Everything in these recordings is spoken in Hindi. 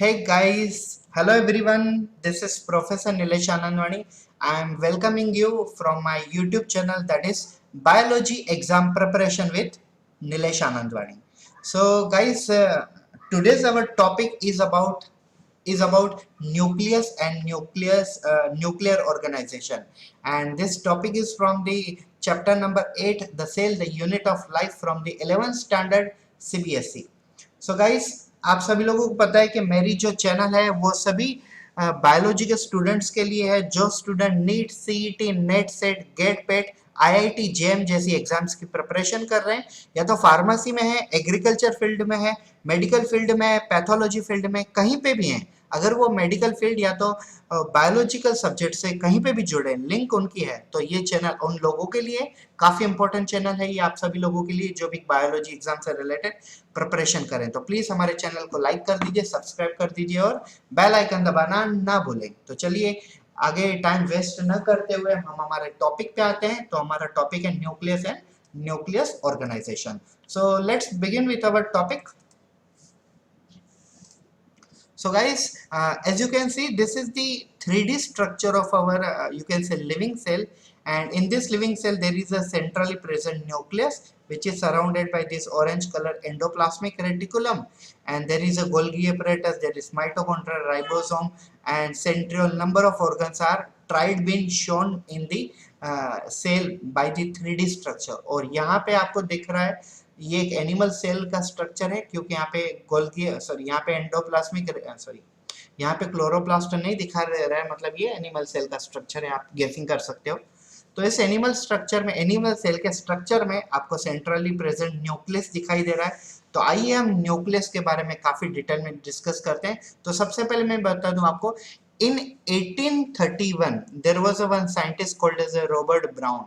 Hey guys, hello everyone. This is Professor Nilesh Anandwani. I am welcoming you from my YouTube channel that is Biology Exam Preparation with Nilesh Anandwani. So guys, today's our topic is about nucleus and nuclear organization, and this topic is from the chapter number 8, the cell, the unit of life, from the 11th standard CBSE. So guys, आप सभी लोगों को पता है कि मेरी जो चैनल है वो सभी बायोलॉजी के स्टूडेंट्स के लिए है, जो student NEET, CET, NET, SET, GATE, PET, IIT, JM जैसी एग्जाम्स की प्रिपरेशन कर रहे हैं, या तो फार्मेसी में है, एग्रीकल्चर फील्ड में है, मेडिकल फील्ड में है, पैथोलॉजी फील्ड में, कहीं पे भी हैं। अगर वो मेडिकल फील्ड या तो बायोलॉजिकल सब्जेक्ट से कहीं पे भी जुड़े, लिंक उनकी है, तो ये चैनल उन लोगों के लिए काफी इंपॉर्टेंट चैनल है। ये आप सभी लोगों के लिए जो भी बायोलॉजी एग्जाम से रिलेटेड प्रिपरेशन करें, तो प्लीज हमारे चैनल को लाइक कर दीजिए, सब्सक्राइब कर दीजिए और बेल आइकन दबाना ना भूलें। तो चलिए आगे टाइम वेस्ट न करते हुए हम हमारे टॉपिक पे आते हैं। तो हमारा टॉपिक है nucleus and nucleus organisation. So let's begin with our topic. So guys, as you can see, this is the 3D structure of our you can say living cell, and in this living cell there is a centrally present nucleus which is surrounded by this orange color endoplasmic reticulum, and there is a Golgi apparatus, there is mitochondria, ribosome, and centriole. Number of organs are tried been shown in the cell by the 3D structure. और यहाँ पे आपको दिख रहा है ये एक एनिमल सेल का स्ट्रक्चर है, क्योंकि यहाँ पे गोल्गी यहाँ पे एंडोप्लाज्मिक यहाँ पे क्लोरोप्लास्ट नहीं दिखा रहा है, मतलब ये एनिमल सेल का स्ट्रक्चर है, आप गेसिंग कर सकते हो। तो इस एनिमल स्ट्रक्चर में, एनिमल सेल के स्ट्रक्चर में आपको सेंट्रली प्रेजेंट न्यूक्लियस दिखाई दे रहा है। तो आइए हम न्यूक्लियस के बारे में काफी डिटेल में डिस्कस करते हैं। तो सबसे पहले मैं बता दूं आपको, in 1831 there was a one scientist called as Robert Brown.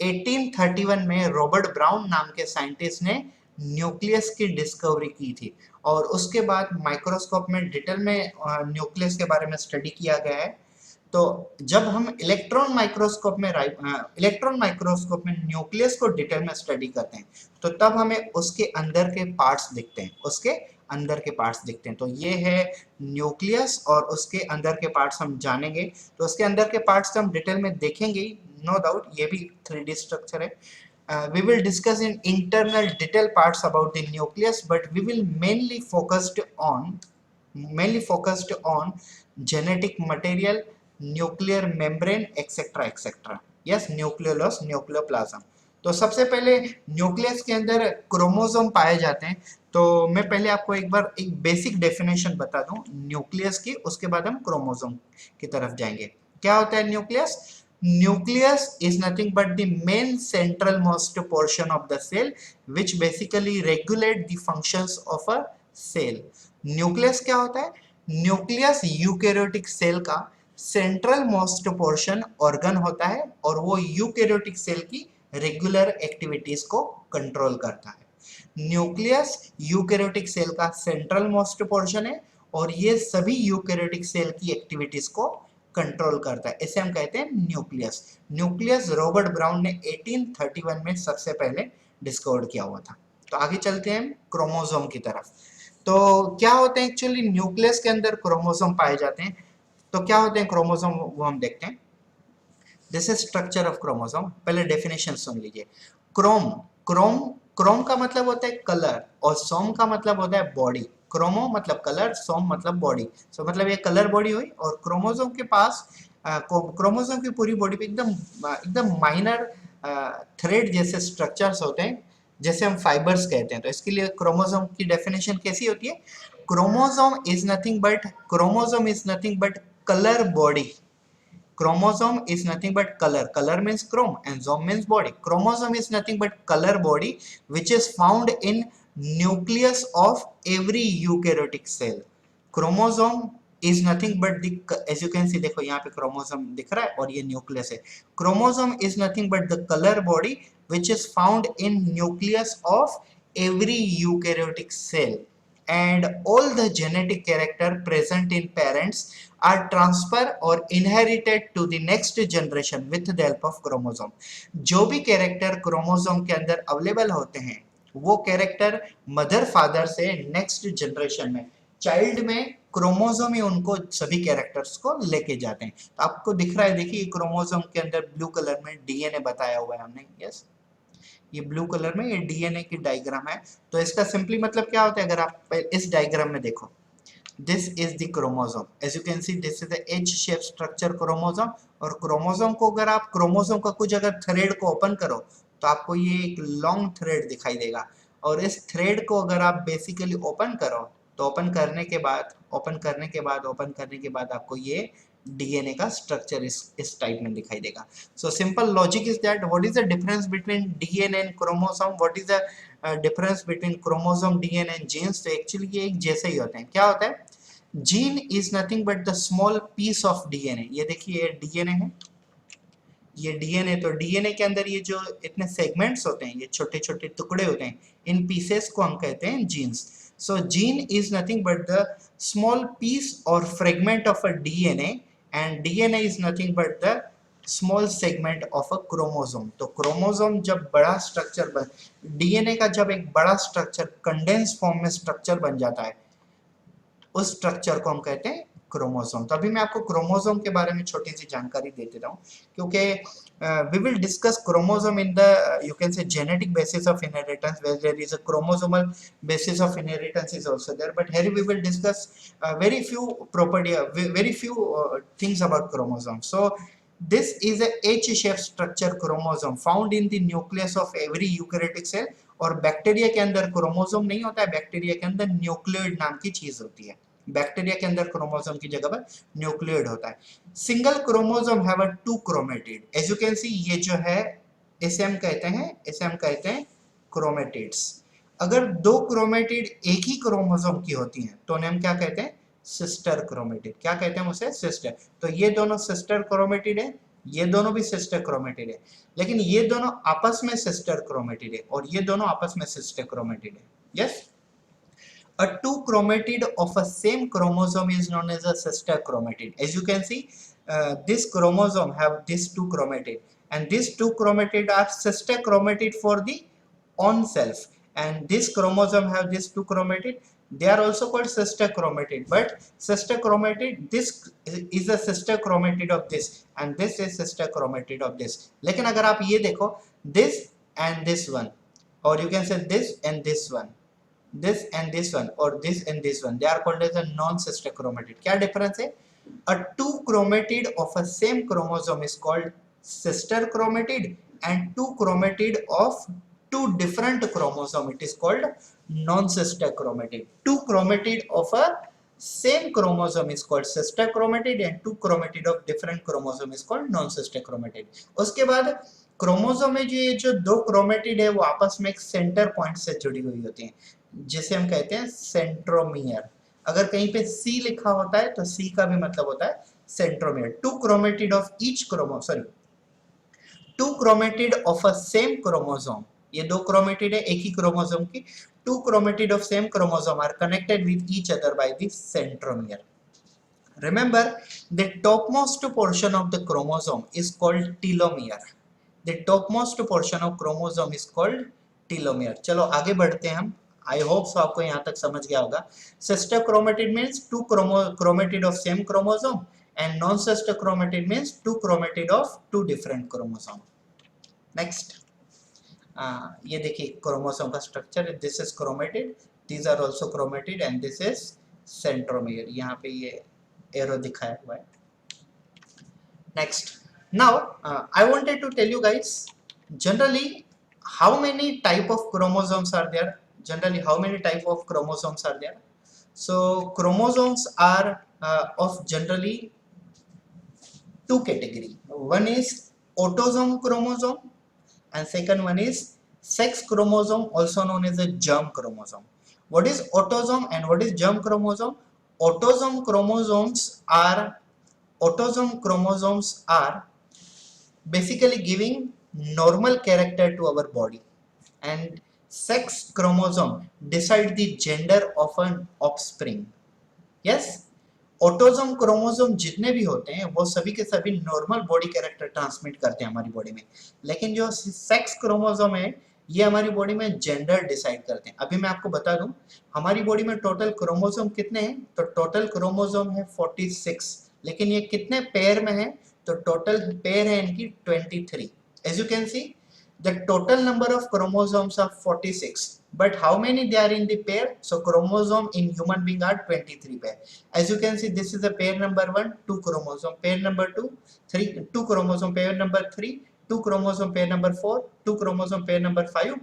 1831 में रॉबर्ट ब्राउन नाम के साइंटिस्ट ने न्यूक्लियस की डिस्कवरी की थी, और उसके बाद माइक्रोस्कोप में डिटेल में न्यूक्लियस के बारे में स्टडी किया गया है। तो जब हम इलेक्ट्रॉन माइक्रोस्कोप में न्यूक्लियस को डिटेल में स्टडी करते हैं, तो तब हमें उसके अंदर के पार्ट्स दिखते हैं। तो ये है न्यूक्लियस, और उसके अंदर के पार्ट्स हम जानेंगे। तो उसके अंदर के पार्ट्स हम डिटेल में देखेंगे, नो डाउट, ये भी 3D स्ट्रक्चर है। We will discuss in internal detail parts about the nucleus, but we will mainly focused on genetic material, nuclear membrane, etc. Yes, nucleolus, nucleoplasm. तो सबसे पहले न्यूक्लियस के अंदर क्रोमोसोम पाए जाते हैं। तो मैं पहले आपको एक बार एक बेसिक डेफिनेशन बता दूं न्यूक्लियस की, उसके बाद हम क्रोमोसोम की तरफ जाएंगे। क्या होता है nucleus? Nucleus is nothing but the main central most portion of the cell which basically regulate the functions of a cell. Nucleus क्या होता है? Nucleus यूकेरियोटिक सेल का सेंट्रल मोस्ट पोर्शन ऑर्गन होता है, और वो यूकेरियोटिक सेल की रेगुलर एक्टिविटीज को कंट्रोल करता है। न्यूक्लियस यूकेरियोटिक सेल का सेंट्रल मोस्ट पोर्शन है, और ये सभी यूकेरियोटिक सेल की एक्टिविटीज को कंट्रोल करता है। इसे हम कहते हैं न्यूक्लियस। न्यूक्लियस रॉबर्ट ब्राउन ने 1831 में सबसे पहले डिस्कवर किया हुआ था। तो आगे चलते हैं क्रोमोसोम की तरफ। तो क्या होते हैं एक्चुअली न्यूक्लियस के अंदर? क्रोमोसोम पाए जाते हैं। तो क्या होते हैं क्रोमोसोम, वो हम देखते हैं। This is structure of chromosome. पहले डेफिनेशन सुन लीजिए। क्रोम क्रोम क्रोम का मतलब होता है कलर, और सोम का मतलब होता है बॉडी। क्रोमो मतलब कलर, सोम मतलब बॉडी। सो मतलब ये कलर बॉडी हुई, और क्रोमोसोम के पास क्रोमोसोम की पूरी बॉडी पे एकदम माइनर थ्रेड जैसे स्ट्रक्चर्स होते हैं, जैसे हम फाइबर्स कहते हैं। तो इसके लिए क्रोमोसोम की डेफिनेशन कैसी होती है? Chromosome is nothing but colour body. Chromosome is nothing but color. Color means chrome and zome means body. Chromosome is nothing but color body which is found in nucleus of every eukaryotic cell. Chromosome is nothing but the, as you can see, देखो यहाँ पे chromosome दिख रहा है और ये nucleus है. Chromosome is nothing but the color body which is found in nucleus of every eukaryotic cell. And all the genetic character present in parents are transferred or inherited to the next generation with the help of chromosome. जो भी कैरेक्टर क्रोमोसोम के अंदर अवेलेबल होते हैं, वो कैरेक्टर मदर फादर से नेक्स्ट जनरेशन में चाइल्ड में क्रोमोसोम ही उनको सभी कैरेक्टर्स को लेके जाते हैं। तो आपको दिख रहा है, देखिए क्रोमोसोम के अंदर ब्लू कलर में डीएनए बताया हुआ है हमने, यस, ये ब्लू कलर में ये डीएनए की डायग्राम है। तो इसका सिंपली मतलब क्या होता है, अगर आप इस डायग्राम में देखो, this is the chromosome, as you can see this is the H shape structure chromosome, और क्रोमोसोम को अगर आप क्रोमोसोम का कुछ अगर थ्रेड को ओपन करो तो आपको ये एक लॉन्ग थ्रेड दिखाई देगा, और इस थ्रेड को अगर आप बेसिकली ओपन करो तो ओपन करने के बाद आपको ये डीएनए का स्ट्रक्चर इस टाइप में दिखाई देगा। So simple logic is that what is the difference between DNA and chromosome, what is the difference between chromosome, DNA and genes. तो एक्चुअली ये एक जैसे ही होते हैं। क्या होता है, gene is nothing but the small piece of DNA. ये देखिए ये डीएनए है, ये डीएनए, तो डीएनए के अंदर ये जो इतने सेगमेंट्स होते हैं, ये छोटे छोटे टुकड़े होते हैं, इन पीसेस को हम कहते हैं genes. So gene is nothing but the small piece और fragment of a DNA, and DNA is nothing but the small segment of a chromosome. तो क्रोमोसोम जब बड़ा स्ट्रक्चर बन, डीएनए का जब एक बड़ा स्ट्रक्चर कंडेंस फॉर्म में स्ट्रक्चर बन जाता है, उस स्ट्रक्चर को हम कहते हैं क्रोमोसोम। तो अभी मैं आपको क्रोमोसोम के बारे में छोटी सी जानकारी दे देता हूँ, क्योंकि we will discuss chromosome in the you can say genetic basis of inheritance, where there is a chromosomal basis of inheritance is also there, but here we will discuss very few property, very few things about chromosome. So this is a H-shaped structure chromosome found in the nucleus of every eukaryotic cell, और बैक्टीरिया के अंदर क्रोमोसोम नहीं होता है, बैक्टीरिया के अंदर न्यूक्लियोइड नाम की चीज होती है। बैक्टीरिया के अंदर क्रोमोसोम की जगह पर न्यूक्लियोइड होता है। Single chromosome have a two chromatid, as you can see, ये जो है इसे हम कहते हैं क्रोमेटिड्स। अगर दो क्रोमेटिड एक ही क्रोमोसोम की होती हैं तो उन्हें हम क्या कहते हैं, सिस्टर क्रोमेटिड। क्या कहते हैं उसे, सिस्टर। तो ये दोनों सिस्टर क्रोमेटिड है, ये दोनों भी सिस्टर क्रोमेटिड है, लेकिन ये दोनों आपस में सिस्टर क्रोमेटिड है और ये दोनों आपस में सिस्टर क्रोमेटिड है। Yes, a two chromatid of a same chromosome is known as a sister chromatid. As you can see, this chromosome have these two chromatid, and these two chromatid are sister chromatid for the own self, and this chromosome have these two chromatid, they are also called sister chromatid. But sister chromatid, this is a sister chromatid of this, and this is sister chromatid of this. लेकिन अगर आप ये देखो, this and this one, or you can say this and this one, this and this one, or this and this one, they are called as a non-sister chromatid. क्या difference है, a two chromatid of a same chromosome is called sister chromatid, and two chromatid of two different chromosome, it is called non-sister chromatid. Two chromatid of a same chromosome is called sister chromatid, and two chromatid of different chromosome is called non-sister chromatid. उसके बाद क्रोमोसोम में जो दो क्रोमेटिड है वो आपस में एक सेंटर पॉइंट से जुड़ी हुई होती हैं, जिसे हम कहते हैं सेंट्रोमियर। अगर कहीं पे सी लिखा होता है तो सी का भी मतलब होता है centromere. Two chromatid of each chromosome, two chromatid of a same chromosome, ये दो क्रोमेटिड है एक ही क्रोमोसोम की, two chromatid of same chromosome are connected with each other by the centromere. Remember, the topmost portion of the chromosome is called telomere. The topmost portion of chromosome is called telomere. चलो आगे बढ़ते हैं हम। I hope so आपको यहाँ तक समझ गया होगा। Sister chromatid means two chromatid of same chromosome, and non-sister chromatid means two chromatid of two different chromosome. Next, ये देखिए क्रोमोसोम का structure, this is chromatid, these are also chromatid, and this is centromere. यहाँ पे ये एरो दिखाया हुआ है। Next, now I wanted to tell you guys, generally how many type of chromosomes are there? Generally how many type of chromosomes are there? So chromosomes are of generally two category. One is autosome chromosome, and second one is sex chromosome, also known as a germ chromosome. What is autosome and what is germ chromosome? Autosome chromosomes are basically giving normal character to our body, and sex chromosome decide the gender of an offspring. Yes, autosome chromosome जितने भी होते हैं वो सभी के सभी नॉर्मल बॉडी कैरेक्टर ट्रांसमिट करते हैं हमारी बॉडी में, लेकिन जो सेक्स क्रोमोसोम है ये हमारी बॉडी में जेंडर डिसाइड करते हैं। अभी मैं आपको बता दूं, हमारी बॉडी में टोटल क्रोमोसोम कितने हैं? तो टोटल क्रोमोसोम है 46, लेकिन ये कितने पेयर में है? तो टोटल पेयर है इनकी 23। As you can see, the total number of chromosomes are 46, but how many they are in the pair? So chromosome in human being are 23 pair. As you can see, this is the pair number 1, 2 chromosome, pair number 2, 3, 2 chromosome, pair number 3, 2 chromosome, pair number 4, 2 chromosome, pair number 5,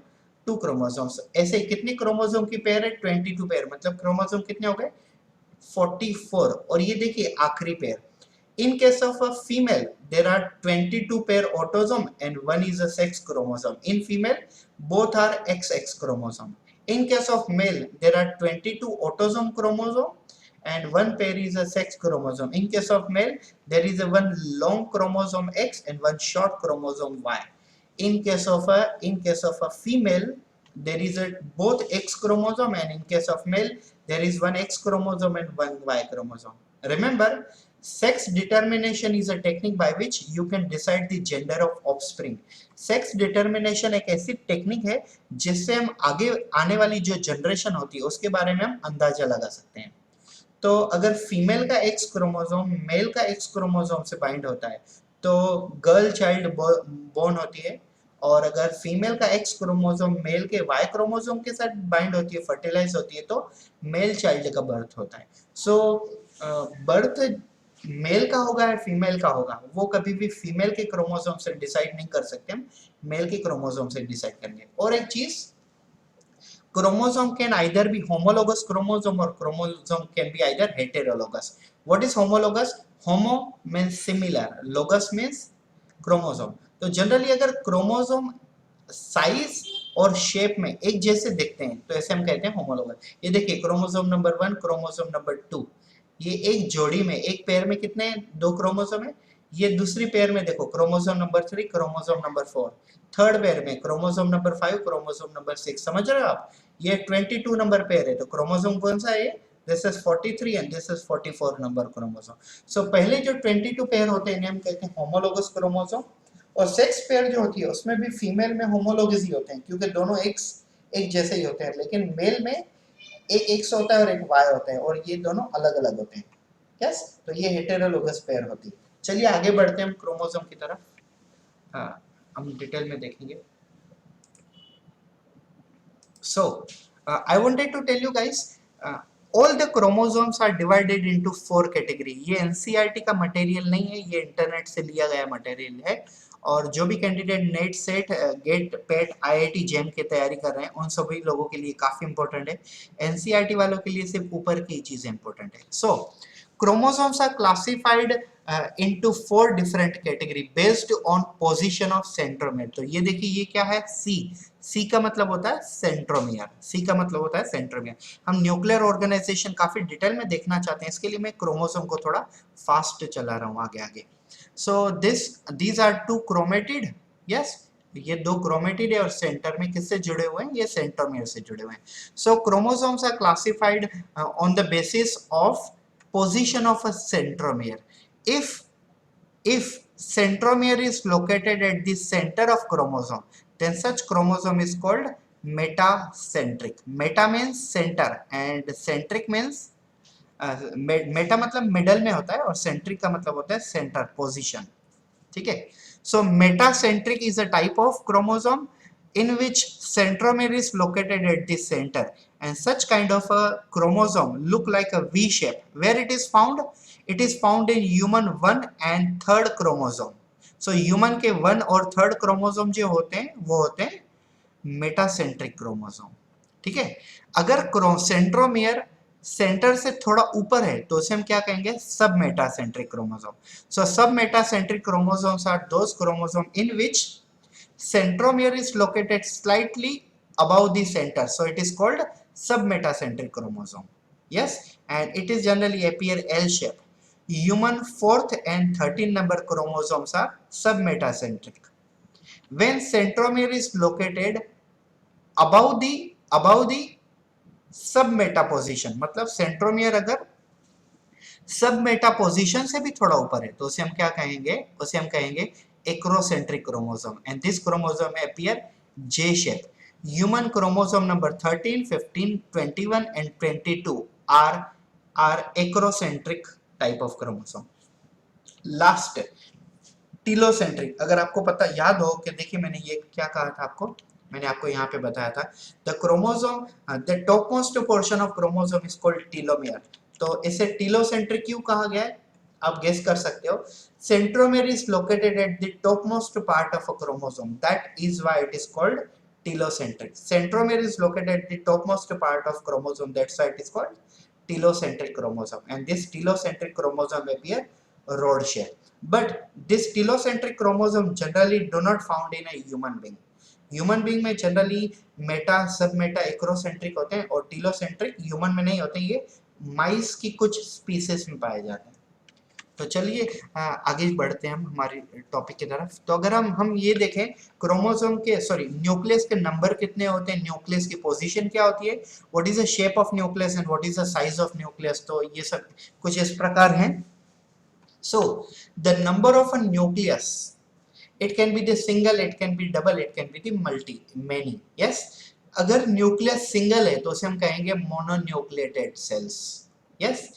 2 chromosomes. ऐसे कितनी क्रोमोसोम की पेयर है? 22 पेयर, मतलब क्रोमोसोम कितने हो गए? 44। और ये देखिए आखिरी pair, in case of a female there are 22 pair autosome and one is a sex chromosome. In female both are XX chromosome. In case of male there are 22 autosome chromosome and one pair is a sex chromosome. In case of male there is a one long chromosome X and one short chromosome Y. In case of a female there is a both X chromosome, and in case of male there is one X chromosome and one Y chromosome. Remember, sex determination is a technique by which you can decide the gender of offspring. Sex determination एक ऐसी टेक्निक है जिससे हम आगे आने वाली जो जनरेशन होती है उसके बारे में हम अंदाजा लगा सकते हैं। तो अगर फीमेल का एक्स क्रोमोसोम मेल का एक्स क्रोमोसोम से बाइंड होता है तो गर्ल चाइल्ड बोर्न होती है, और अगर फीमेल का एक्स क्रोमोसोम मेल के वाई क्रोमोसोम के साथ बाइंड होती है, फर्टिलाइज होती है, तो मेल चाइल्ड का बर्थ होता है। सो बर्थ मेल का होगा या फीमेल का होगा वो कभी भी फीमेल के क्रोमोसोम से डिसाइड नहीं कर सकते, हम मेल के क्रोमोसोम से डिसाइड करेंगे। और एक चीज, chromosome can either be homologous chromosome or chromosome can be either heterologous. What is homologous? Homo means similar, logous means chromosome. तो जनरली अगर क्रोमोसोम साइज और शेप में एक जैसे दिखते हैं तो ऐसे हम कहते हैं होमोलोगस। ये देखिए क्रोमोसोम नंबर 1, क्रोमोसोम नंबर 2, ये एक जोड़ी में एक पेयर में कितने 2 क्रोमोसोम है। ये दूसरी पेयर में देखो chromosome number 3, chromosome number 4, third pair में क्रोमोसोम नंबर 5, क्रोमोसोम नंबर 6। समझ रहे हो आप? ये 22 नंबर पेयर है, तो क्रोमोसोम कौन सा है? This is 43 and this is 44 number chromosome. So पहले जो 22 पेयर होते हैं हम कहते हैं होमोलोगस क्रोमोसोम, और सेक्स पेयर जो होती है उसमें भी फीमेल में होमोलोगस ही होते हैं क्योंकि दोनों एक्स एक जैसे ही होते हैं, लेकिन मेल में एक एक्स होता है और एक वाई होता है और ये दोनों अलग अलग होते हैं। यस, तो ये हेटेरोलोगस पेयर होती है। चलिए आगे बढ़ते हैं हम क्रोमोसोम की तरफ। हाँ, हम डिटेल में देखेंगे। So I wanted to tell you guys, all the chromosomes are divided into 4 category. ये NCERT का मटेरियल नहीं है, ये इंटरनेट से लिया गया मटेरियल है, और जो भी कैंडिडेट नेट सेट गेट पेट IIT जेम की तैयारी कर रहे हैं उन सभी लोगों के लिए काफी इंपॉर्टेंट है। NCERT वालों के लिए सिर्फ ऊपर की चीजें इंपॉर्टेंट है। सो chromosomes are classified into 4 different category based on position of centromere. तो ये देखिए ये क्या है? सी का मतलब होता है सेंट्रोमियर, सी का मतलब होता है सेंट्रोमियर। हम न्यूक्लियर ऑर्गेनाइजेशन काफी डिटेल में देखना चाहते हैं, इसके लिए मैं क्रोमोसोम को थोड़ा फास्ट चला रहा हूँ आगे आगे। So these are 2 chromatid. Yes, ये 2 क्रोमेटिड है और सेंटर में किससे जुड़े हुए हैं? ये सेंट्रोमियर से जुड़े हुए हैं। So chromosomes are classified on the basis of position of a centromere. If centromere is located at the center of chromosome, then such chromosome is called metacentric. Meta means center and centric means meta मतलब middle में होता है और centric का मतलब होता है center position। ठीक है? So metacentric is a type of chromosome in which centromere is located at the center, and such kind of a chromosome look like a V shape. Where it is found? It is found in human 1 and 3rd chromosome. So human के 1 और 3rd chromosome जो होते हैं वो होते हैं मेटासेंट्रिक क्रोमोसोम। ठीक है? अगर सेंट्रोमियर सेंटर से थोड़ा ऊपर है तो उसे हम क्या कहेंगे? सब metacentric chromosome. So sub metacentric chromosomes are those chromosome in which centromere is located slightly above the center, so it is called submetacentric chromosome. Yes, and it is generally appear L shape. Human 4th and 13th number chromosomes are submetacentric. When centromere is located above the submeta position, मतलब centromere अगर सबमेटा पोजीशन से भी थोड़ा ऊपर है तो उसे हम क्या कहेंगे? उसे हम कहेंगे acrocentric chromosome, and this chromosome appear J shape. Human chromosome number 13, 15, 21 and 22 are acrocentric type of chromosome. Last, telocentric. अगर आपको पता याद हो कि देखिए मैंने ये क्या कहा था आपको, मैंने आपको यहाँ पे बताया था the chromosome, the top most portion of chromosome is called telomere. तो इसे टीलोसेंट्रिक क्यों कहा गया है आप गेस कर सकते हो. Centromere is located at the top most part of a chromosome, that is why it is called telocentric. Centromere is located at the topmost part of chromosome, that's why it is called telocentric chromosome, and this telocentric chromosome may be a rod shell. But this telocentric chromosome generally do not found in a human being. Human being में जनरली मेटा सब मेटा एक्रोसेंट्रिक होते हैं और टीलोसेंट्रिक ह्यूमन में नहीं होते, ये माइस की कुछ स्पीसीज में पाए जाते हैं. तो चलिए आगे बढ़ते हैं हम हमारे टॉपिक की तरफ. तो अगर हम ये देखें क्रोमोसोम के न्यूक्लियस के नंबर कितने होते हैं, न्यूक्लियस की पोजीशन क्या होती है, what is the shape of nucleus and what is the size of nucleus, तो ये सब कुछ इस प्रकार हैं. So the number of a nucleus, it can be the single, it can be double, it can be the multi, many. Yes, अगर न्यूक्लियस सिंगल है तो उसे हम कहेंगे mononucleated cells. Yes,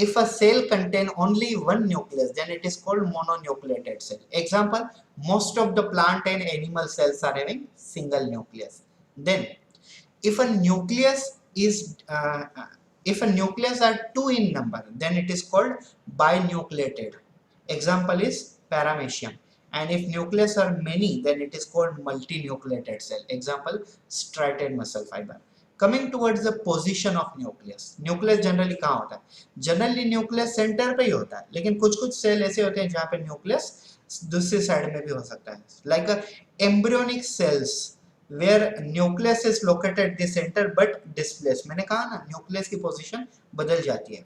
if a cell contain only one nucleus then it is called mononucleated cell. Example, most of the plant and animal cells are having single nucleus. Then if a nucleus is if a nucleus are two in number then it is called binucleated. Example is paramecium. And if nucleus are many then it is called multinucleated cell. Example, striated muscle fiber. Coming towards the position of nucleus, nucleus generally कहाँ होता है, जनरली न्यूक्लियस सेंटर पे ही होता है, लेकिन कुछ कुछ सेल ऐसे होते हैं जहाँ पे न्यूक्लियस दूसरी साइड में भी हो सकता है, like embryonic cells where nucleus is located the centre but displace. मैंने कहा ना न्यूक्लियस की पोजीशन बदल जाती है.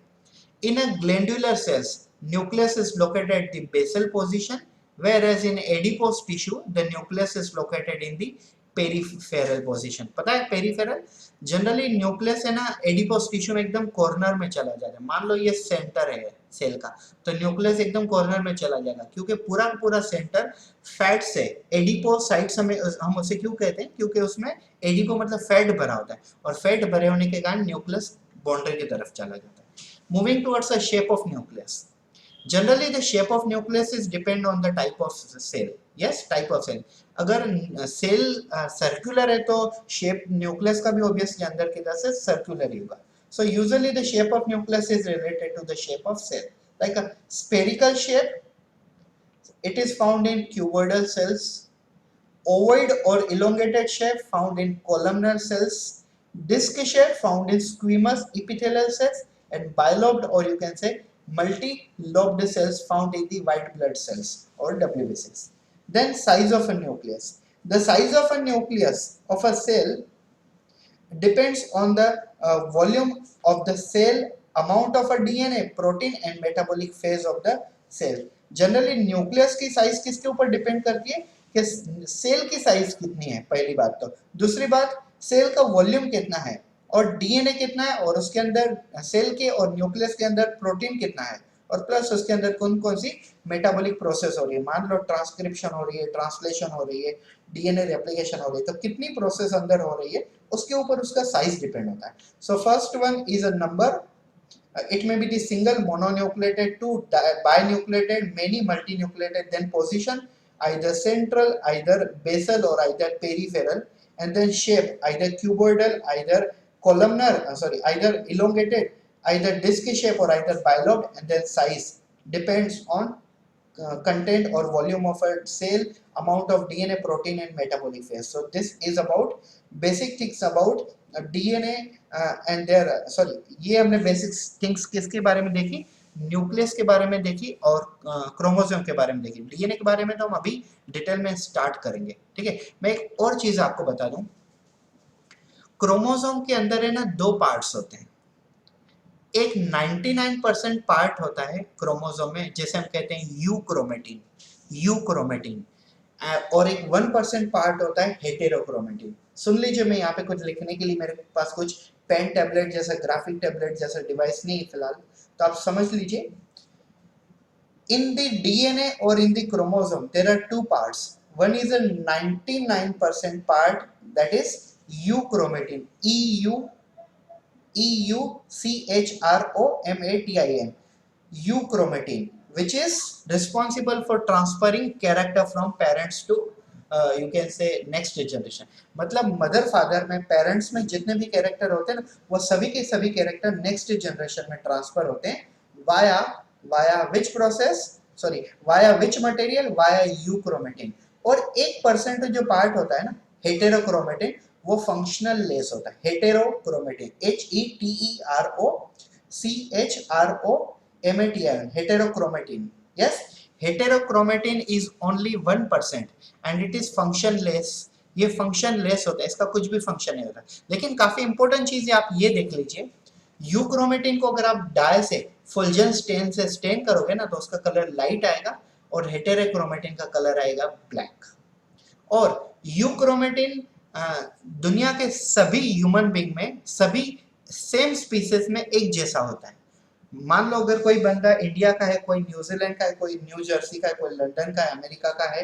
In a glandular cells nucleus is located at the basal position, whereas in adipose tissue the nucleus is located in the peripheral position. पता है पेरीफेरल, जनरली न्यूक्लियस है ना एडिपोस टिश्यू में एकदम कॉर्नर में चला जाता है. मान लो ये सेंटर है सेल का, तो न्यूक्लियस एकदम कॉर्नर में चला जाएगा क्योंकि पूरा पूरा सेंटर फैट से, एडिपोस साइट्स में हम उसे क्यों कहते हैं, क्योंकि उसमें एडिपो मतलब फैट भरा होता है और फैट भरे होने के कारण न्यूक्लियस बाउंड्री की तरफ चला जाता है. Moving towards the shape of nucleus, generally the shape of nucleus is depend on the type of cell. Yes, type of cell. अगर सेल सर्कुलर है तो शेप न्यूक्लियस का भी ऑब्वियसली अंदर की तरफ से सर्कुलर ही होगा. So usually the shape of nucleus is related to the shape of cell. Like a spherical shape, it is found in cuboidal cells. Ovoid or elongated shape found in columnar cells. Disc shape found in squamous epithelial cells, and bilobed or you can say multi-lobed cells found in the white blood cells or WBCs. Then size of a nucleus. The size of a nucleus of a cell depends on the volume of the cell, amount of a DNA, protein and metabolic phase of the cell. Generally nucleus की size किसके ऊपर डिपेंड करती है कि सेल की साइज कितनी है, पहली बात. तो दूसरी बात, सेल का वॉल्यूम कितना है और डीएनए कितना है और उसके अंदर सेल के और न्यूक्लियस के अंदर प्रोटीन कितना है और प्लस उसके अंदर कौन कौन सी मेटाबॉलिक प्रोसेस हो रही है. मान लो ट्रांसक्रिप्शन हो रही है, ट्रांसलेशन हो रही है, डीएनए रेप्लिकेशन हो रही है, तो कितनी प्रोसेस अंदर हो रही है उसके ऊपर उसका साइज डिपेंड होता है. So first one is a number, it may be the single mononucleated, two binucleated, many multinucleated, then position either central, either basal or either peripheral, and then shape either cuboidal, either columnar, either elongated, either disc shape or either bilobed, and then size depends on content or volume of a cell, amount of DNA, protein and metabolic phase. So this is about basic things about DNA and their ये हमने बेसिक थिंग्स किसके बारे में देखी, न्यूक्लियस के बारे में देखी और क्रोमोसोम के बारे में देखी. डीएनए के बारे में तो हम अभी डिटेल में स्टार्ट करेंगे. ठीक है, मैं एक और चीज आपको बता दूं, क्रोमोसोम के अंदर है ना दो पार्ट्स होते हैं. एक 99% पार्ट होता है क्रोमोसोम में जैसे हम कहते हैं यू क्रोमेटिन, और एक 1% पार्ट होता है हेटेरोक्रोमेटिन. सुन लीजिए, मैं यहाँ पे कुछ लिखने के लिए मेरे पास कुछ पेन टैबलेट जैसा ग्राफिक टैबलेट जैसा डिवाइस नहीं है फिलहाल, तो आप समझ लीजिए. इन द डीएनए और in the chromosome there are two parts. One is a 99% part, that is euchromatin, euchromatin, euchromatin, which is responsible for transferring character from parents to you can say next generation. मतलब मदर फादर में, पेरेंट्स में जितने भी कैरेक्टर होते हैं ना, वो सभी के सभी कैरेक्टर नेक्स्ट जनरेशन में ट्रांसफर होते हैं via via which process, sorry via which material, via euchromatin. और 1% जो पार्ट होता है ना हेटेरोक्रोमेटिन, वो फंक्शनल लेस होता है। हेटेरोक्रोमेटिन, HETEROCHROMATIN, heterochromatiन, yes, heterochromatin is only 1% and it is functionless। ये फंक्शनलेस होता है, इसका कुछ भी फंक्शन नहीं होता। लेकिन काफी इंपॉर्टेंट चीज है, आप ये देख लीजिए, यूक्रोमेटिन को अगर आप डाई से फुलजेन स्टेन से स्टेन करोगे ना, तो उसका कलर लाइट आएगा और हेटेरोक्रोमेटिन का कलर आएगा ब्लैक। और यूक्रोमेटिन दुनिया के सभी ह्यूमन बीइंग में, सभी सेम स्पीसीज में एक जैसा होता है। मान लो अगर कोई बंदा इंडिया का है, कोई न्यूजीलैंड का है, कोई न्यू जर्सी का है, कोई लंदन का है, अमेरिका का है,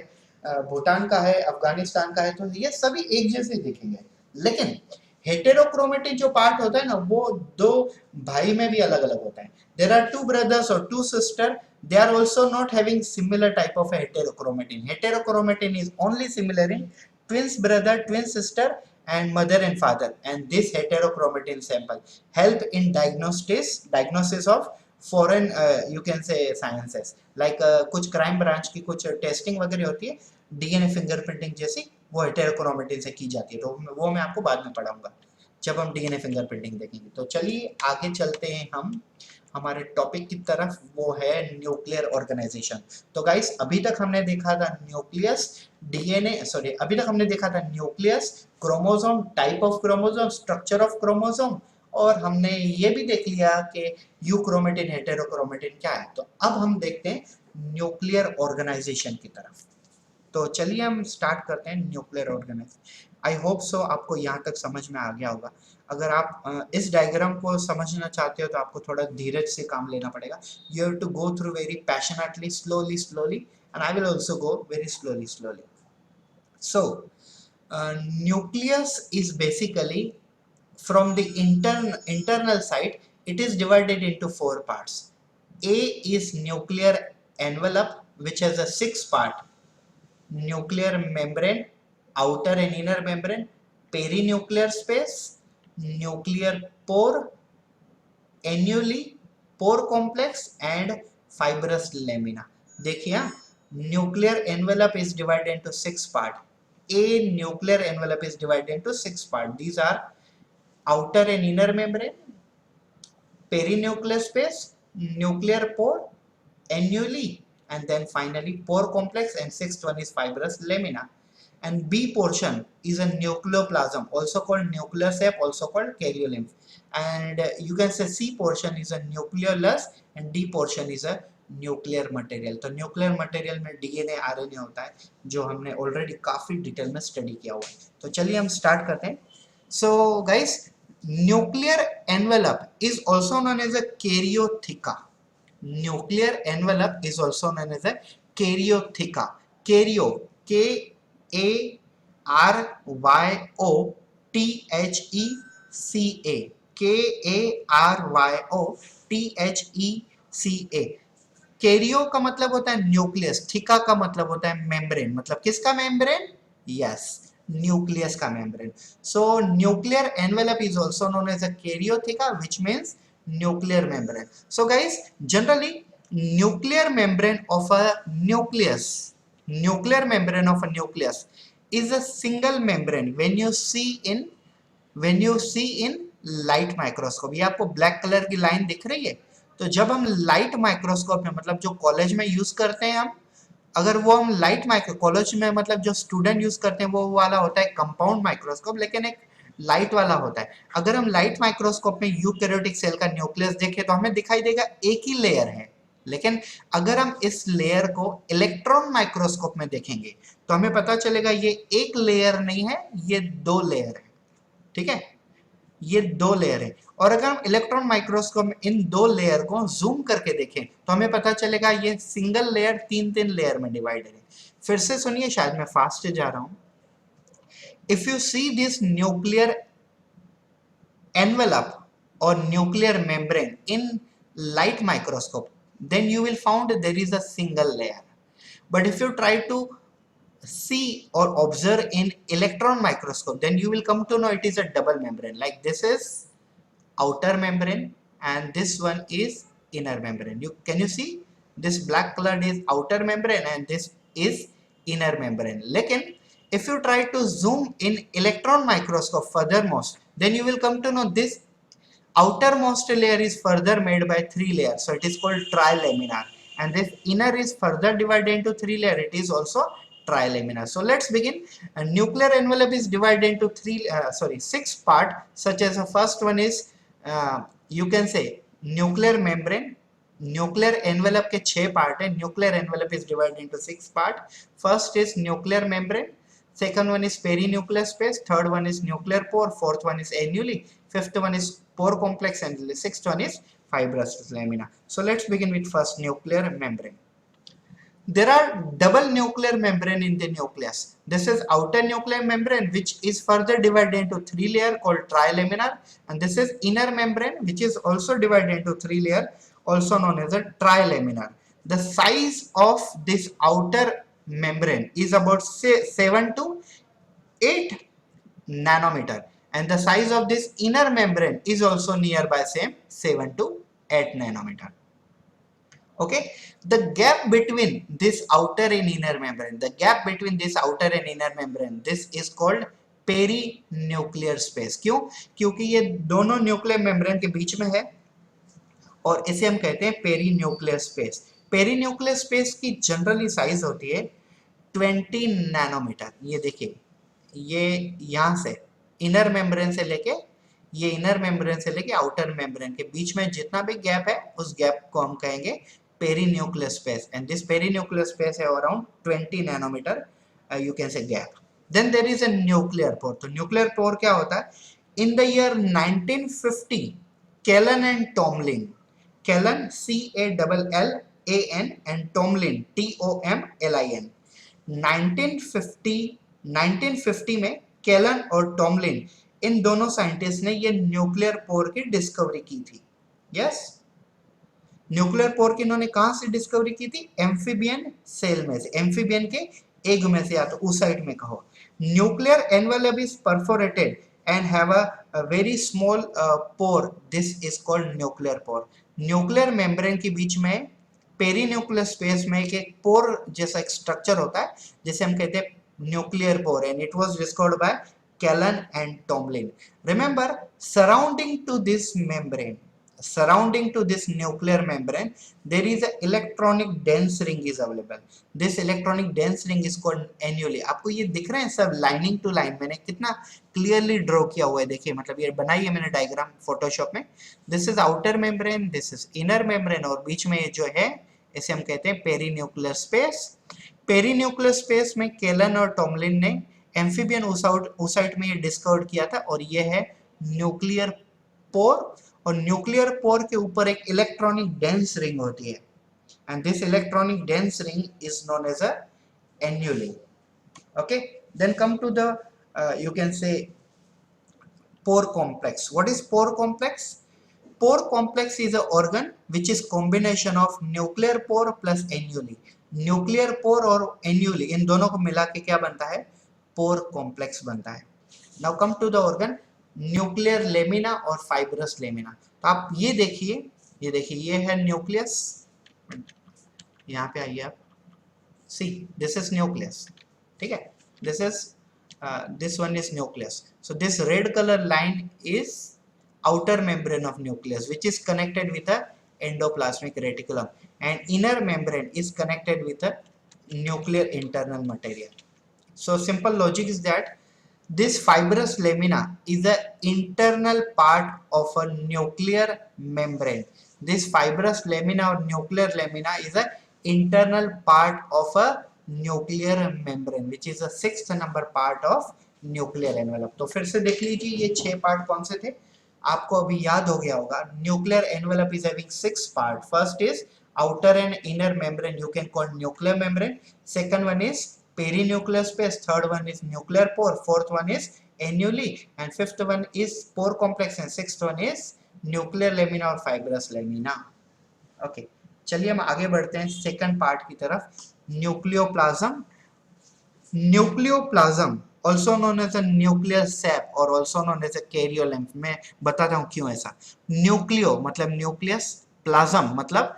भूटान का है, अफगानिस्तान का है, तो ये सभी एक जैसे दिखेंगे। लेकिन हेटेरोक्रोमेटिन जो पार्ट होता है ना, वो दो भाई में भी अलग अलग होता है। देयर आर टू ब्रदर्स और two sister, they are also not having similar type of heterochromatin. Heterochromatin is only similar in twins brother, twin sister and mother and father, and this heterochromatin sample help in diagnosis of foreign you can say sciences like कुछ क्राइम ब्रांच की कुछ टेस्टिंग वगैरह होती है, डीएनए फिंगरप्रिंटिंग जैसी, वो हेटेरोक्रोमेटिन से की जाती है। तो वो मैं आपको बाद में पढ़ाऊंगा जब हम डीएनए फिंगरप्रिंटिंग देखेंगे। तो चलिए आगे चलते हैं हम हमारे टॉपिक की तरफ, वो है न्यूक्लियर ऑर्गेनाइजेशन। तो गाइस अभी तक हमने देखा था न्यूक्लियस, डीएनए, सॉरी अभी तक हमने देखा था nucleus, chromosome, type of chromosome, structure of chromosome, और हमने ये भी देख लिया कि यूक्रोमेटिन हेटेरोक्रोमेटिन क्या है। तो अब हम देखते हैं न्यूक्लियर ऑर्गेनाइजेशन की तरफ। तो चलिए हम स्टार्ट करते हैं nuclear organisation. I hope so आपको यहाँ तक समझ में आ गया होगा। अगर आप इस डायग्राम को समझना चाहते हो तो आपको थोड़ा धीरज से काम लेना पड़ेगा। You have to go through very passionately, slowly and I will also go very slowly. So nucleus is basically from the internal side, it is divided into 4 parts. A is nuclear envelope, which has a 6 part: nuclear membrane, outer and inner membrane, perinuclear space, nuclear pore, annuli, pore complex and fibrous lamina। देखिए nuclear envelope is divided into 6 part. A nuclear envelope is divided into 6 part. These are outer and inner membrane, perinuclear space, nuclear pore, annuli, and then finally pore complex, and sixth one is fibrous lamina. And B portion is a nucleoplasm, also called nuclear sac, also called karyolymph. And you can say C portion is a nucleolus and D portion is a nuclear material. तो न्यूक्लियर मटेरियल में डीएनए आरएनए होता है, जो हमने ऑलरेडी काफी डिटेल में स्टडी किया हुआ है। तो चलिए हम स्टार्ट करते हैं। So guys, nuclear envelope is also known as a karyotheca. Nuclear envelope is also known as a karyotheca. Karyo, K-A-R-Y-O-T-H-E-C-A, K-A-R-Y-O-T-H-E-C-A। Cairo का मतलब होता है न्यूक्लियस, थिका का मतलब होता है मेम्ब्रेन। मतलब किसका मेम्ब्रेन? यस, न्यूक्लियस का membrane. So nuclear envelope is also known as a karyotheca, which means nuclear membrane. So guys, generally nuclear membrane of a nucleus is a single membrane when you see in light microscope। ये आपको ब्लैक कलर की लाइन दिख रही है। तो जब हम लाइट माइक्रोस्कोप में, मतलब जो कॉलेज में यूज करते हैं हम, अगर वो हम लाइट माइक्रो कॉलेज में मतलब जो स्टूडेंट यूज करते हैं वो वाला होता है कंपाउंड माइक्रोस्कोप, लेकिन एक लाइट वाला होता है। अगर हम लाइट माइक्रोस्कोप में यूकैरियोटिक सेल का न्यूक्लियस देखें तो हमें दिखाई देगा एक ही लेयर है। लेकिन अगर हम इस लेयर को इलेक्ट्रॉन माइक्रोस्कोप में देखेंगे तो हमें पता चलेगा ये एक लेयर नहीं है, ये 2 लेयर है। ठीक है, ये 2 लेयर है। और अगर हम इलेक्ट्रॉन माइक्रोस्कोप में इन 2 लेयर को जूम करके देखें तो हमें पता चलेगा ये सिंगल लेयर 3 लेयर में डिवाइडेड है। फिर से सुनिए, शायद मैं फास्ट जा रहा हूं। if you see this nuclear envelope or nuclear membrane in light microscope, then you will find there is a single layer. But if you try to see or observe in electron microscope, then you will come to know it is a double membrane. Like this is outer membrane and this one is inner membrane. Can you see this black colored is outer membrane and this is inner membrane. Lekin if you try to zoom in electron microscope furthermost, then you will come to know this outermost layer is further made by three layers, so it is called trilaminar, and this inner is further divided into three layers, it is also trilaminar. So let's begin. A nuclear envelope is divided into six part, such as the first one is you can say nuclear membrane. Nuclear envelope के 6 पार्ट है. Nuclear envelope is divided into 6 part. First is nuclear membrane, second one is perinuclear space, third one is nuclear pore, fourth one is annuli, fifth one is pore complex, and the sixth one is fibrous lamina. So let's begin with first nuclear membrane. There are double nuclear membrane in the nucleus. This is outer nuclear membrane, which is further divided into three layer called trilaminar, and this is inner membrane, which is also divided into three layer, also known as a trilaminar. The size of this outer membrane is about 7 to 8 nanometer, and the size of this inner membrane is also nearby same 7 to 8 nanometer. Okay, the gap between this outer and inner membrane, this is called perinuclear space. क्यों? क्योंकि ये दोनों न्यूक्लियर मेम्ब्रेन के बीच में है और इसे हम कहते हैं पेरीन्यूक्लियर स्पेस. पेरीन्यूक्लियर स्पेस की जनरली साइज होती है 20 नैनोमीटर. ये देखिए, ये यहाँ से इनर मेम्ब्रेन से लेके आउटर मेम्ब्रेन के बीच में जितना भी गैप है उस गैप को हम कहेंगे perinuclear space, and this perinuclear space है around 20 nanometre you can say gap. Then there is a nuclear pore. तो न्यूक्लियर पोर क्या होता है? In the year 1950 Callan and Tomlin, Callan CALLAN and Tomlin TOMLIN, 1950 में केलन और टॉमलिन इन दोनों साइंटिस्ट ने ये न्यूक्लियर पोर की डिस्कवरी की थी. यस, न्यूक्लियर पोर की इन्होंने कहां से डिस्कवरी की थी? एम्फीबियन सेल में से, एम्फीबियन के एग में से, या तो उस साइड में कहो. Nuclear envelope is perforated and have a very small pore. This is called nuclear pore. Nuclear membrane के बीच में पेरीन्यूक्लियर स्पेस में एक पोर जैसा एक स्ट्रक्चर होता है जिसे हम कहते हैं nuclear pore, and it was discovered by Kellen and Tomlin. Remember, surrounding to this nuclear membrane there is a electronic dense ring is available. This electronic dense ring is called annuli. आपको ये दिख रहे हैं सब लाइनिंग टू लाइन, मैंने कितना क्लियरली ड्रॉ किया हुआ है. देखिए, मतलब ये बनाई है मैंने डायग्राम फोटोशॉप में. This is outer membrane, this is inner membrane, और बीच में जो है इसे हम कहते हैं पेरीन्यूक्लियर स्पेस. पेरीन्यूक्लियर स्पेस में केलन और टॉमलिन ने एम्फीबियन oocyte में ये डिस्कवर किया था, और ये है न्यूक्लियर पोर. और न्यूक्लियर पोर के ऊपर एक इलेक्ट्रॉनिक डेंस रिंग होती है, and this electronic dense ring is known as a annuli. Okay, then come to the you can say pore complex. What is pore complex? Pore complex is an organ which is combination of nuclear pore plus annuli. Nuclear pore और annuli इन दोनों को मिला के क्या बनता है? पोर कॉम्प्लेक्स बनता है. Now come to the organ nuclear lamina और फाइब्रस लेमिना. तो आप ये देखिए, ये है न्यूक्लियस. यहाँ पे आइए आप, सी दिस इज न्यूक्लियस. ठीक है, this one is nucleus. So this red color line is outer membrane of nucleus, which is connected with a endoplasmic reticulum, and inner membrane is connected with a nuclear internal material. So simple logic is that this fibrous lamina is the internal part of a nuclear membrane. This fibrous lamina or nuclear lamina is a internal part of a nuclear membrane, which is the 6th number part of nuclear envelope. तो फिर से देख लीजिए ये 6 पार्ट कौन से थे, आपको अभी याद हो गया होगा. Nuclear envelope is having 6 parts. First is outer and inner membrane, you can call nuclear membrane. Second one is perinuclear space, third one is nuclear pore, fourth one is annuli, and fifth one is pore complex, and sixth one is nuclear lamina और fibrous lamina. ओके चलिए हम आगे बढ़ते हैं सेकंड पार्ट की तरफ, nucleoplasm. Nucleoplasm also known as a nuclear sap or also known as a karyolymph. मैं बताता हूँ क्यों ऐसा. न्यूक्लियो मतलब न्यूक्लियस, प्लाज्म मतलब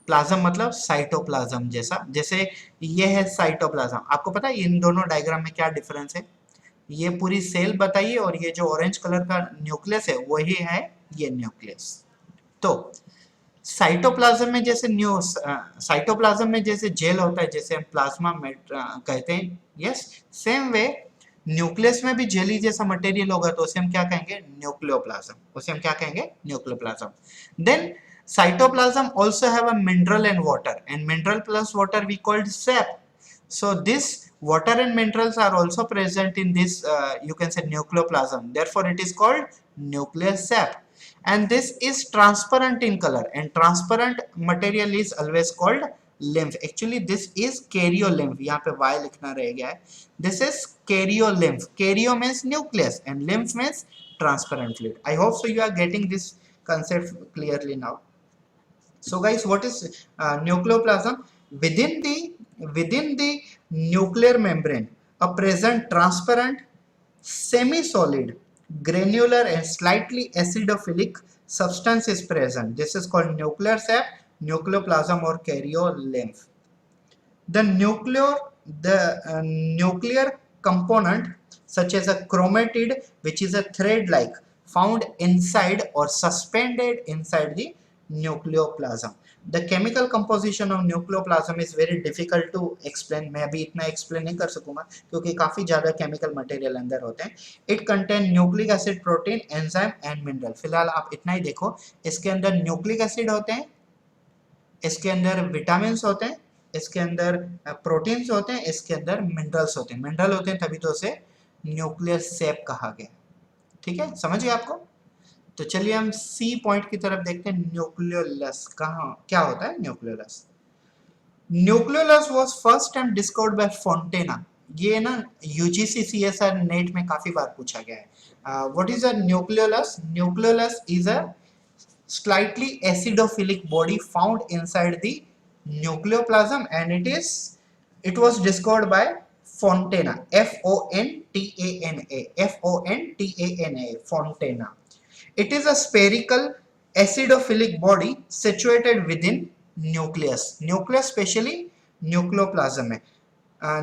प्लाज्म मतलब साइटोप्लाज्म जैसा, जैसे ये है साइटोप्लाज्म. आपको पता है इन दोनों डायग्राम में क्या डिफरेंस है? ये पूरी सेल बताइए और ये जो ऑरेंज कलर का न्यूक्लियस है वही है ये न्यूक्लियस. तो साइटोप्लाज्म में जैसे साइटोप्लाज्म में जैसे जेल होता है, जैसे हम प्लाज्मा कहते हैं, यस, सेम वे न्यूक्लियस में भी जेली जैसा मटेरियल होगा तो उसे हम क्या कहेंगे? न्यूक्लियोप्लाज्म. उसे हम क्या कहेंगे? Nucleoplasm. Then cytoplasm also have a mineral and water, and mineral plus water we called sap. So this water and minerals are also present in this you can say nucleoplasm, therefore it is called nuclear sap. And this is transparent in color, and transparent material is always called lymph. Actually this is karyolymph, यहाँ पे y लिखना रह गया है. This is karyolymph. Karyo means nucleus and lymph means transparent fluid. I hope so you are getting this concept clearly now. So guys, what is nucleoplasm? Within the nuclear membrane, a present transparent, semi-solid, granular and slightly acidophilic substance is present. This is called nuclear sap, nucleoplasm or karyolymph. The nuclear component such as a chromatid, which is a thread-like, found inside or suspended inside the nucleoplasm. The chemical composition of nucleoplasm is very difficult to explain. मैं अभी इतना explain नहीं कर सकूँगा क्योंकि काफी ज़्यादा chemical material अंदर होते हैं. It contain nucleic acid, protein, enzyme and mineral. फिलहाल आप इतना ही देखो. इसके अंदर nucleic acid होते हैं, इसके अंदर vitamins होते हैं, इसके अंदर प्रोटीन्स होते हैं, इसके अंदर मिनरल्स होते हैं. मिनरल होते हैं तभी तो उसे न्यूक्लियर सेप कहा गया. ठीक है, समझ गए आपको? तो चलिए हम सी पॉइंट की तरफ देखते हैं. न्यूक्लियोलस कहाँ क्या होता है? Nucleolus. Nucleolus was first time discovered by Fontana. ये ना यूजीसी सीएसआर नेट में काफी बार पूछा गया है. What is a nucleolus? Nucleolus is a slightly acidophilic body found inside the nucleoplasm, and it was discovered by Fontana, Fontana, Fontana. It is a spherical acidophilic body situated within nucleus, especially nucleoplasm में.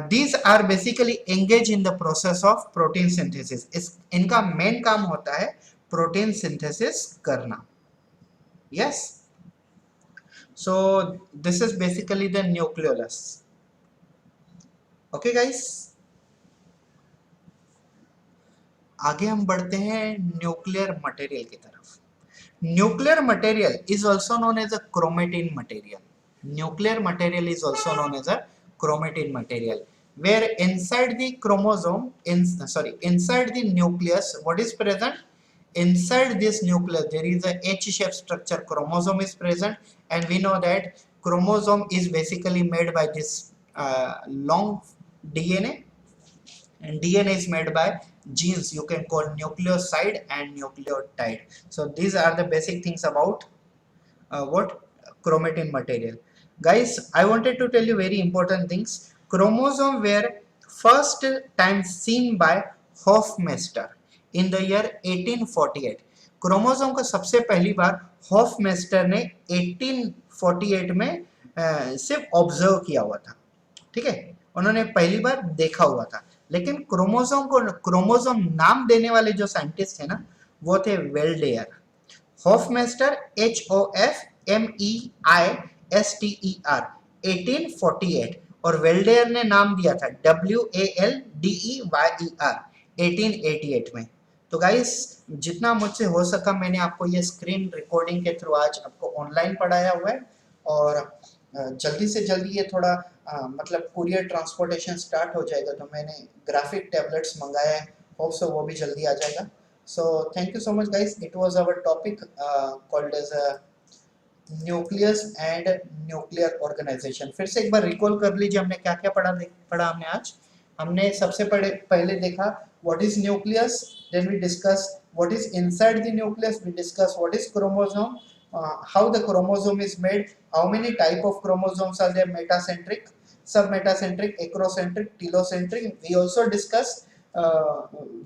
These are basically engaged in the process of protein synthesis. इनका मेन काम होता है प्रोटीन सिंथेसिस करना. Yes, so this is basically the nucleolus. Okay guys, आगे हम बढ़ते हैं न्यूक्लियर मटेरियल की तरफ. Nuclear material is also known as a chromatin material. Nuclear material is also known as a chromatin material, where inside the chromosome inside the nucleus, what is present? Inside this nucleus there is a H-shaped structure, chromosome is present, and we know that chromosome is basically made by this long DNA, and DNA is made by genes you can call nucleoside and nucleotide. So these are the basic things about what chromatin material. Guys, I wanted to tell you very important things. Chromosome were first time seen by Hofmeister in the year 1848. Chromosome को सबसे पहली बार हॉफमेस्टर ने 1848 में सिर्फ ऑब्जर्व किया हुआ था. ठीक है, उन्होंने पहली बार देखा हुआ था. लेकिन क्रोमोसोम को क्रोमोसोम नाम देने वाले जो साइंटिस्ट थे ना, वो थे वेल्डेयर. हॉफमेस्टर HOFMEISTER 1848, और वेल्डेयर ने नाम दिया था WALDEYER 1888 में. तो गाइस, जितना मुझसे हो सका मैंने आपको ये स्क्रीन रिकॉर्डिंग के थ्रू आज आपको ऑनलाइन पढ़ाया हुआ है, और जल्दी से जल्दी ये थोड़ा मतलब कुरियर ट्रांसपोर्टेशन स्टार्ट हो जाएगा तो मैंने ग्राफिक टैबलेट्स मंगाया है. होप सो वो भी जल्दी आ जाएगा. So thank you so much guys. It was our topic called as nucleus and nuclear organisation. फिर से एक बार रिकॉल कर लीजिए हमने क्या क्या पढ़ा हमने आज। हमने सबसे पहले देखा what is nucleus, then we discuss what is inside the nucleus, we discuss what is chromosome, how the chromosome is made, how many type of chromosomes are there, metacentric, submetacentric, acrocentric, telocentric. We also discuss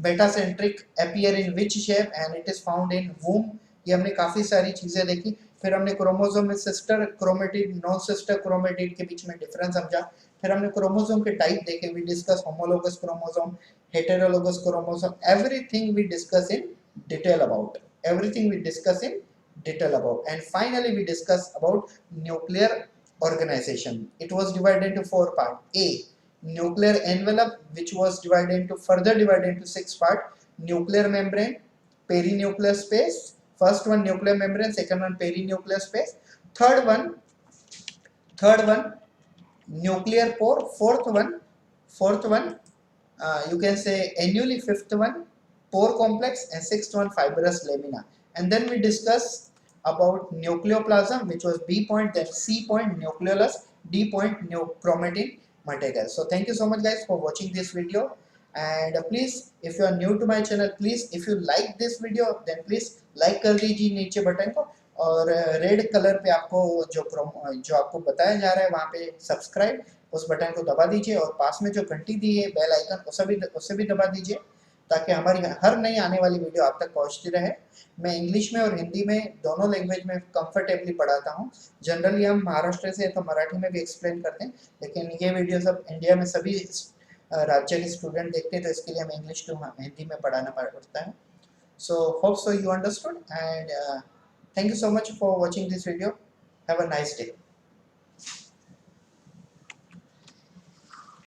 metacentric appear in which shape and it is found in womb. ये हमने काफी सारी चीजें देखी। फिर हमने क्रोमोसोम में sister chromatid non sister chromatid के बीच में डिफरेंस समझा। फिर हमने क्रोमोसोम के टाइप देखे, we discuss homologous chromosome, heterologous chromosome, everything we discuss in detail about, everything we discuss in detail about. And finally we discuss about nuclear organization. It was divided into 4 parts. A, nuclear envelope, which was further divided into 6 parts: nuclear membrane, perinuclear space. First one nuclear membrane, second one perinuclear space, third one nuclear pore, fourth one you can say annually, fifth one pore complex, and sixth one fibrous lamina. And then we discuss about nucleoplasm, which was B point, then C point nucleolus, D point chromatin material. So thank you so much guys for watching this video, and please if you are new to my channel, please if you like this video then please like कर दीजिए नीचे बटन को, और रेड कलर पे आपको जो आपको बताया जा रहा है वहाँ पे सब्सक्राइब, उस बटन को दबा दीजिए, और पास में जो घंटी दी है बेल आइकन उसे भी दबा दीजिए, ताकि हमारी हर नई आने वाली वीडियो आप तक पहुंचती रहे। मैं इंग्लिश में और हिंदी में दोनों लैंग्वेज में कंफर्टेबली पढ़ाता हूं। जनरली हम महाराष्ट्र से तो मराठी में भी एक्सप्लेन करते हैं, लेकिन ये वीडियो सब इंडिया में सभी राज्य के स्टूडेंट देखते हैं, तो इसके लिए हमें इंग्लिश टू हिंदी में पढ़ाना पड़ता है। So hope so you understood, and thank you so much for watching this video. Have a nice day.